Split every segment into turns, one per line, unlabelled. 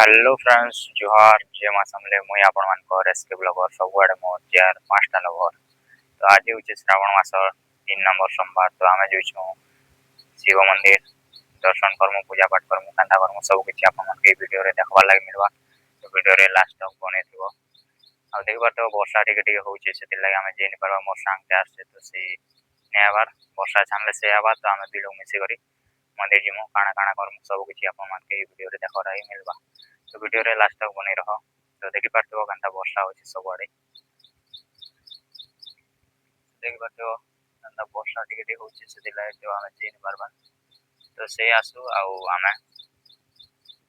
Hello friends जोहार जय मां समले मुई आपण मान को एसके ब्लॉगर सबुआडे मो यार पांचटा लवर तो आज होचे श्रावण मास 3 नंबर सोमवार तो आमे जोइछु शिव मंदिर दर्शन करमु पूजा पाठ करमु कांदा करमु सब किछि आपण मन के वीडियो रे देखबा लागि मिलबा तो वीडियो रे लास्ट तक बने थिबो आ देखबा तो वर्षा टिके होचे सेति लागि आमे जेनि परबा मोर संग के आसे तो से नेबार वर्षा छानले से आबा तो आमे बिलो मिसे करी मंदिर जिमु काना काना करमु सब किछि आपण मन के वीडियो रे देखबा लागि मिलबा तो वीडियो रे लास्ट तक बने रहो तो देखि पारतो कांता वर्षा होची सबआडे देखि पारतो कांता वर्षा टिके टिके होची से दिला तो आमे जेनि परबा तो से आसु आउ आमे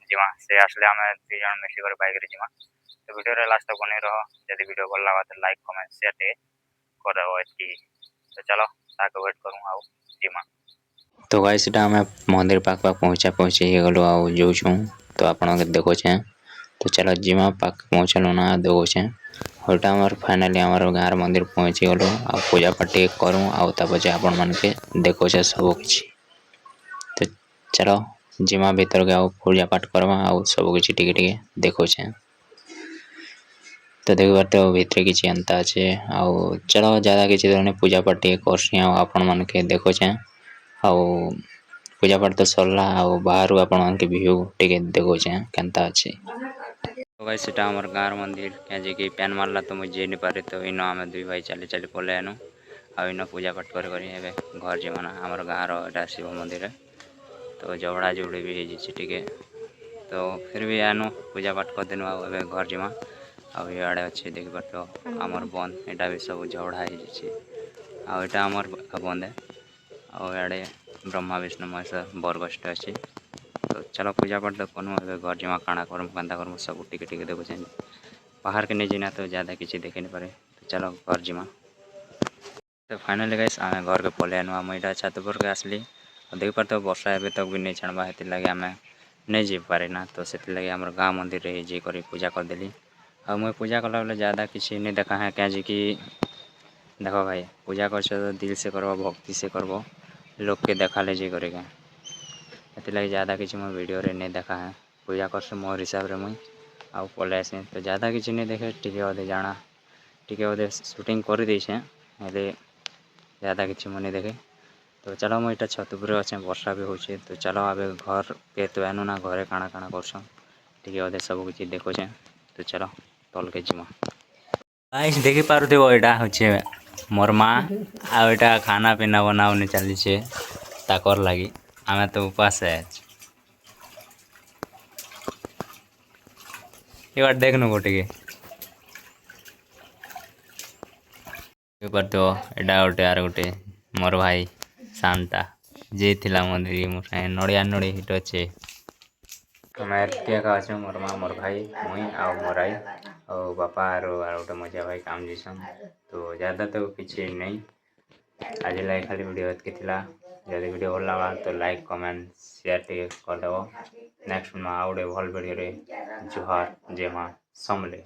जिमा से आसले आमे दुई जन मिसी कर बाइक रे जिमा तो वीडियो रे लास्ट तक बने रहो यदि वीडियो भल लागा तो लाइक कमेंट शेयर टे कर दो एति तो चलो ताके वेट करू आउ जिमा तो गाइस एटा हमें मंदिर पाक पाक पहुंचे गलो आउ जोछु तो आपण के देखो छे तो चलो जिमा पाक पहुंचलो ना देखो छे होटा हमर फाइनली हमर गार मंदिर पहुंची गलो आ पूजा पाठ करू आ ता पछे आपण मन के देखो छे सब किछि तो चलो जिमा भीतर के पूजा पाठ करवा आ सब किछि टिके टिके देखो छे तो देखबार तो भीतर किछि अंता छे आ चलो ज्यादा किछि तो पूजा पाठ करसी आ आपण मन के देखो छे आ पूजा पाठ तो सरला आ बाहर आपण मन के व्यू टिके देखो छे केनता अछि तो गाइस सेटा हमर गार मंदिर के जे कि पैन मारला तो मुझे नहीं पारे तो इनो हम दुई भाई चले चले पले आनु आ इनो पूजा पाठ कर एबे घर जेमाना हमर गार एटा शिव मंदिर है तो जवड़ा जोड़ी भी है जी टिके तो फिर भी आनु पूजा पाठ कर देनु आ एबे घर जेमा आ याडे अछि देख पारतो हमर बन एटा भी सब झवड़ा है जी आ एटा हमर बंद है आ याडे ब्रह्मा विष्णु महेश बरगस्ट अछि तो चलो पूजा पाठ तो कनु एबे घर जेमा काना करम कांदा करम सब टिके टिके देखो छे बाहर के नहीं जिना तो ज्यादा किछि देखे नहीं पारे तो चलो घर जेमा तो फाइनली गाइस आमे घर के पले आनु हम एटा छत पर के आसली देख पारतो वर्षा एबे तक भी नहीं छणबा हेति लागि आमे नहीं जी पारे ना तो सेति लागि हमर गांव मंदिर रे जे करी पूजा कर देली आ मैं पूजा कला बेले ज़्यादा किसी नहीं देखा है क्या जी कि देखो भाई पूजा कर तो दिल से करबो भक्ति से करबो लोग के देखा ले जे करेगा ये ज़्यादा किसी मैं वीडियो रे नहीं देखा है पूजा कर से मोर हिसाब रे मुई आउ पले आसे तो ज़्यादा किसी नहीं देखे टिके अधे जाना टिके अधे शूटिंग कर दी हेले ज़्यादा किसी मैं नहीं देखे तो चलो मुझे इटा छत पर अच्छे वर्षा भी होचे तो चलो आबे घर के तो आनु ना घरे काना काना करछ टिके अधे सब किसी देखो तो चलो तल के जिमा गाइस देखि पारुथिबो एटा होचे मोर माँ आ एटा खाना पीना बनावने चली छे ताकर लागी आमे तो उपास है ये बार देखनु गोटे के तो एटा गोटे आर गोटे मोर भाई शांता जे थिला मंदिर मोर नड़िया नड़ी हिट अच्छे मैं का अच्छे मोर माँ मोर भाई मुई आ मोर आई और बापा आर गोटे मजा भाई काम जीसन तो ज़्यादा तो किसी नहीं आज लाइक खाली वीडियो के थिला जब वीडियो भल लगा तो लाइक कमेंट शेयर टे कर देव नेक्स्ट में आउटे भल वीडियो रे जोहार जय मां समले।